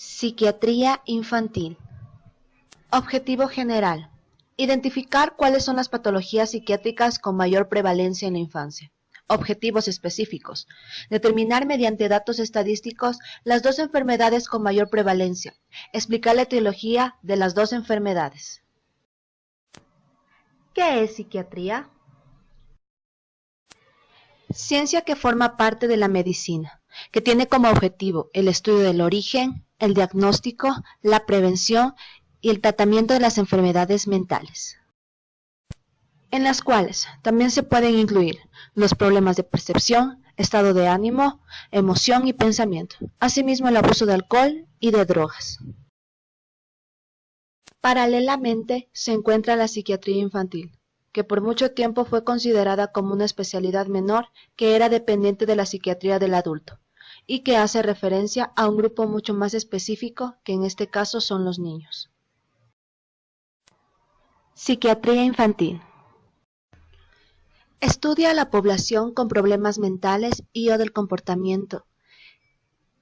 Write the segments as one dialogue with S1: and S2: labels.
S1: Psiquiatría infantil. Objetivo general. Identificar cuáles son las patologías psiquiátricas con mayor prevalencia en la infancia. Objetivos específicos. Determinar mediante datos estadísticos las dos enfermedades con mayor prevalencia. Explicar la etiología de las dos enfermedades. ¿Qué es psiquiatría? Ciencia que forma parte de la medicina, que tiene como objetivo el estudio del origen, el diagnóstico, la prevención y el tratamiento de las enfermedades mentales, en las cuales también se pueden incluir los problemas de percepción, estado de ánimo, emoción y pensamiento, asimismo el abuso de alcohol y de drogas. Paralelamente se encuentra la psiquiatría infantil, que por mucho tiempo fue considerada como una especialidad menor que era dependiente de la psiquiatría del adulto, y que hace referencia a un grupo mucho más específico, que en este caso son los niños. Psiquiatría infantil. Estudia a la población con problemas mentales y o del comportamiento,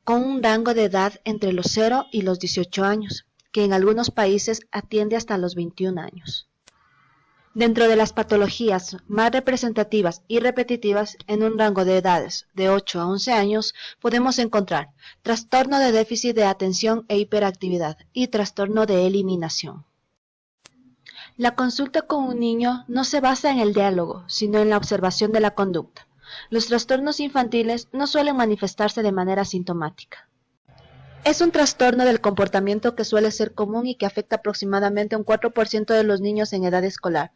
S1: con un rango de edad entre los 0 y los 18 años, que en algunos países atiende hasta los 21 años. Dentro de las patologías más representativas y repetitivas en un rango de edades de 8 a 11 años podemos encontrar trastorno de déficit de atención e hiperactividad y trastorno de eliminación. La consulta con un niño no se basa en el diálogo, sino en la observación de la conducta. Los trastornos infantiles no suelen manifestarse de manera sintomática. Es un trastorno del comportamiento que suele ser común y que afecta aproximadamente a un 4% de los niños en edad escolar.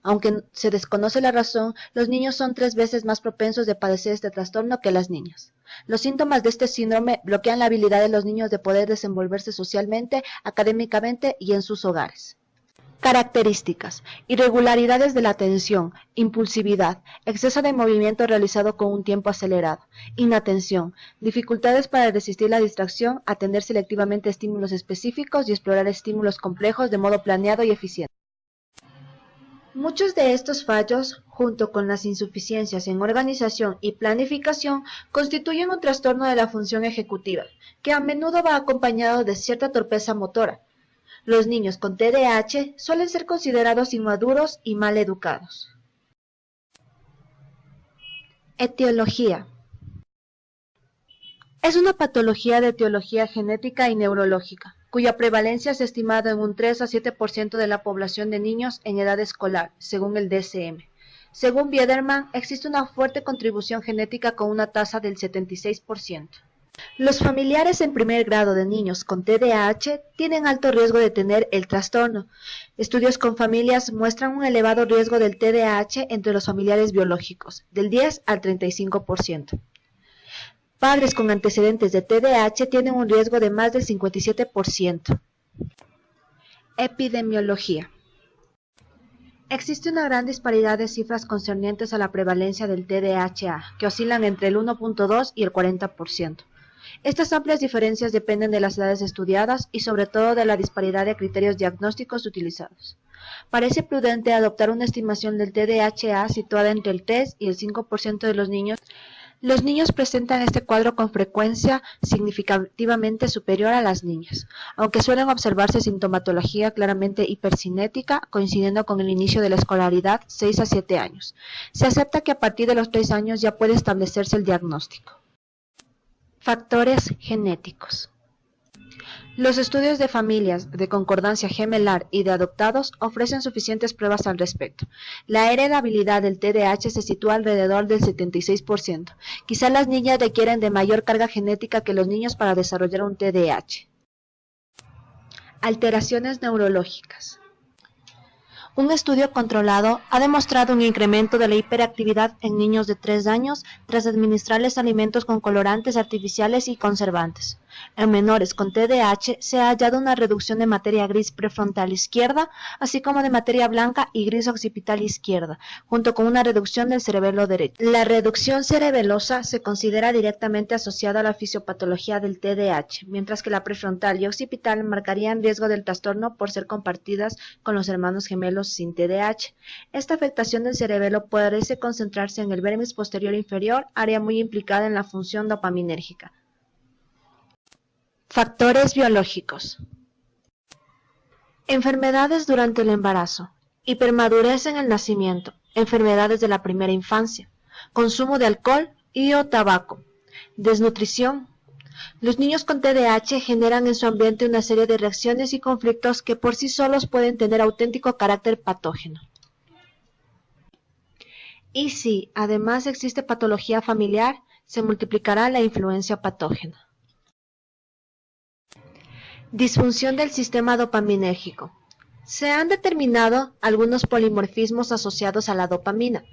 S1: Aunque se desconoce la razón, los niños son 3 veces más propensos de padecer este trastorno que las niñas. Los síntomas de este síndrome bloquean la habilidad de los niños de poder desenvolverse socialmente, académicamente y en sus hogares. Características: irregularidades de la atención, impulsividad, exceso de movimiento realizado con un tiempo acelerado, inatención, dificultades para resistir la distracción, atender selectivamente estímulos específicos y explorar estímulos complejos de modo planeado y eficiente. Muchos de estos fallos, junto con las insuficiencias en organización y planificación, constituyen un trastorno de la función ejecutiva, que a menudo va acompañado de cierta torpeza motora. Los niños con TDAH suelen ser considerados inmaduros y mal educados. Etiología. Es una patología de etiología genética y neurológica, cuya prevalencia es estimada en un 3 a 7% de la población de niños en edad escolar, según el DSM. Según Biederman, existe una fuerte contribución genética con una tasa del 76%. Los familiares en primer grado de niños con TDAH tienen alto riesgo de tener el trastorno. Estudios con familias muestran un elevado riesgo del TDAH entre los familiares biológicos, del 10 al 35%. Padres con antecedentes de TDAH tienen un riesgo de más del 57%. Epidemiología. Existe una gran disparidad de cifras concernientes a la prevalencia del TDAH, que oscilan entre el 1.2 y el 40%. Estas amplias diferencias dependen de las edades estudiadas y sobre todo de la disparidad de criterios diagnósticos utilizados. Parece prudente adoptar una estimación del TDAH situada entre el 3 y el 5% de los niños. Los niños presentan este cuadro con frecuencia significativamente superior a las niñas, aunque suelen observarse sintomatología claramente hipercinética, coincidiendo con el inicio de la escolaridad 6 a 7 años. Se acepta que a partir de los 3 años ya puede establecerse el diagnóstico. Factores genéticos. Los estudios de familias de concordancia gemelar y de adoptados ofrecen suficientes pruebas al respecto. La heredabilidad del TDAH se sitúa alrededor del 76%. Quizá las niñas requieren de mayor carga genética que los niños para desarrollar un TDAH. Alteraciones neurológicas. Un estudio controlado ha demostrado un incremento de la hiperactividad en niños de 3 años tras administrarles alimentos con colorantes artificiales y conservantes. En menores con TDAH se ha hallado una reducción de materia gris prefrontal izquierda, así como de materia blanca y gris occipital izquierda, junto con una reducción del cerebelo derecho. La reducción cerebelosa se considera directamente asociada a la fisiopatología del TDAH, mientras que la prefrontal y occipital marcarían riesgo del trastorno por ser compartidas con los hermanos gemelos sin TDAH. Esta afectación del cerebelo parece concentrarse en el vermis posterior inferior, área muy implicada en la función dopaminérgica. Factores biológicos. Enfermedades durante el embarazo, hipermadurez en el nacimiento, enfermedades de la primera infancia, consumo de alcohol y o tabaco, desnutrición. Los niños con TDAH generan en su ambiente una serie de reacciones y conflictos que por sí solos pueden tener auténtico carácter patógeno. Y si además existe patología familiar, se multiplicará la influencia patógena. Disfunción del sistema dopaminérgico. Se han determinado algunos polimorfismos asociados a la dopamina.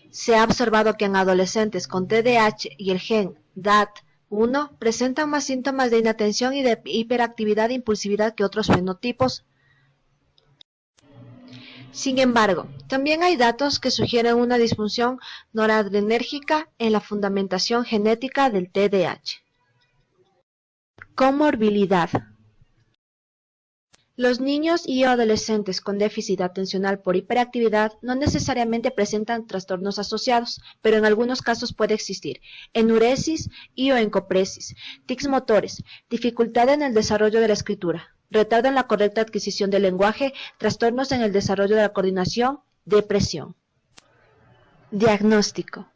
S1: Se ha observado que en adolescentes con TDAH y el gen DAT1 presentan más síntomas de inatención y de hiperactividad e impulsividad que otros fenotipos. Sin embargo, también hay datos que sugieren una disfunción noradrenérgica en la fundamentación genética del TDAH. Comorbilidad. Los niños y adolescentes con déficit atencional por hiperactividad no necesariamente presentan trastornos asociados, pero en algunos casos puede existir enuresis y o encopresis, tics motores, dificultad en el desarrollo de la escritura, retardo en la correcta adquisición del lenguaje, trastornos en el desarrollo de la coordinación, depresión. Diagnóstico.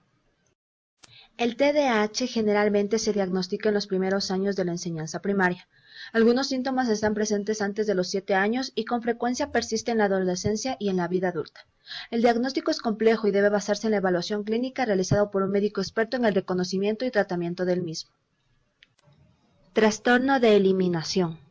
S1: El TDAH generalmente se diagnostica en los primeros años de la enseñanza primaria. Algunos síntomas están presentes antes de los 7 años y con frecuencia persisten en la adolescencia y en la vida adulta. El diagnóstico es complejo y debe basarse en la evaluación clínica realizada por un médico experto en el reconocimiento y tratamiento del mismo. Trastorno de eliminación.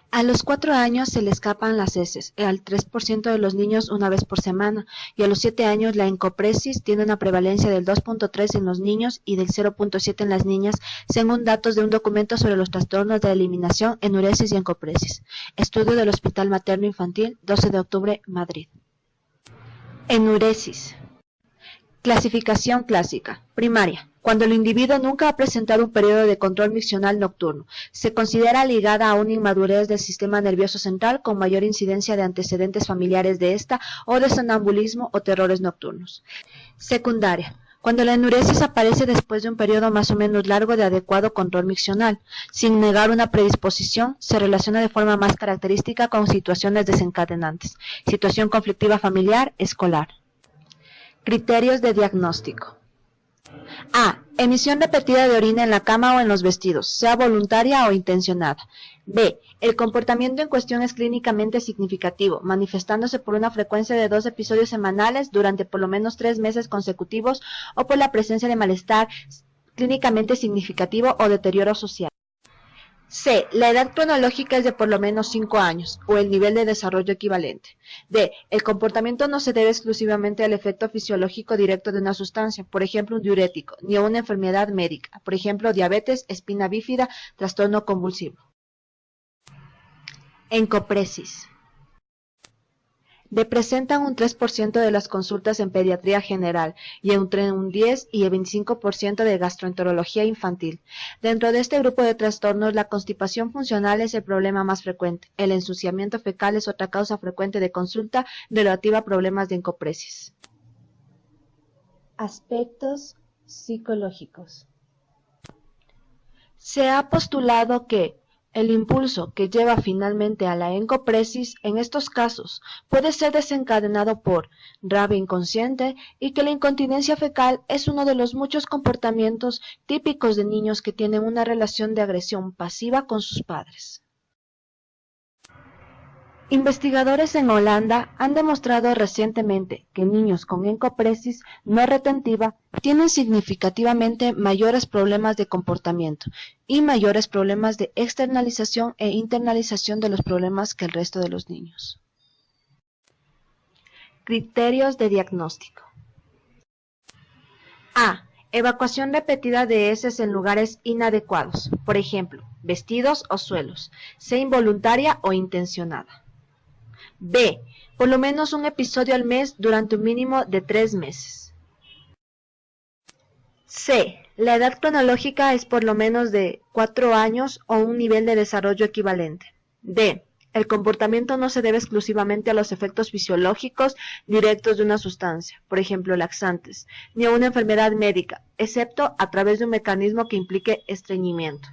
S1: A los 4 años se le escapan las heces, al 3% de los niños una vez por semana, y a los 7 años la encopresis tiene una prevalencia del 2.3 en los niños y del 0.7 en las niñas, según datos de un documento sobre los trastornos de eliminación, enuresis y encopresis. Estudio del Hospital Materno Infantil, 12 de octubre, Madrid. Enuresis. Clasificación clásica. Primaria. Cuando el individuo nunca ha presentado un periodo de control miccional nocturno, se considera ligada a una inmadurez del sistema nervioso central con mayor incidencia de antecedentes familiares de esta o de sonambulismo o terrores nocturnos. Secundaria. Cuando la enuresis aparece después de un periodo más o menos largo de adecuado control miccional, sin negar una predisposición, se relaciona de forma más característica con situaciones desencadenantes, situación conflictiva familiar, escolar. Criterios de diagnóstico. A. Emisión repetida de orina en la cama o en los vestidos, sea voluntaria o intencionada. B. El comportamiento en cuestión es clínicamente significativo, manifestándose por una frecuencia de 2 episodios semanales durante por lo menos 3 meses consecutivos o por la presencia de malestar clínicamente significativo o deterioro social. C. La edad cronológica es de por lo menos 5 años, o el nivel de desarrollo equivalente. D. El comportamiento no se debe exclusivamente al efecto fisiológico directo de una sustancia, por ejemplo un diurético, ni a una enfermedad médica, por ejemplo diabetes, espina bífida, trastorno convulsivo. Encopresis. Representan un 3% de las consultas en pediatría general y entre un 10 y el 25% de gastroenterología infantil. Dentro de este grupo de trastornos, la constipación funcional es el problema más frecuente. El ensuciamiento fecal es otra causa frecuente de consulta relativa a problemas de encopresis. Aspectos psicológicos. Se ha postulado que el impulso que lleva finalmente a la encopresis en estos casos puede ser desencadenado por rabia inconsciente y que la incontinencia fecal es uno de los muchos comportamientos típicos de niños que tienen una relación de agresión pasiva con sus padres. Investigadores en Holanda han demostrado recientemente que niños con encopresis no retentiva tienen significativamente mayores problemas de comportamiento y mayores problemas de externalización e internalización de los problemas que el resto de los niños. Criterios de diagnóstico. A. Evacuación repetida de heces en lugares inadecuados, por ejemplo, vestidos o suelos, sea involuntaria o intencionada. B. Por lo menos un episodio al mes durante un mínimo de 3 meses. C. La edad cronológica es por lo menos de 4 años o un nivel de desarrollo equivalente. D. El comportamiento no se debe exclusivamente a los efectos fisiológicos directos de una sustancia, por ejemplo laxantes, ni a una enfermedad médica, excepto a través de un mecanismo que implique estreñimiento.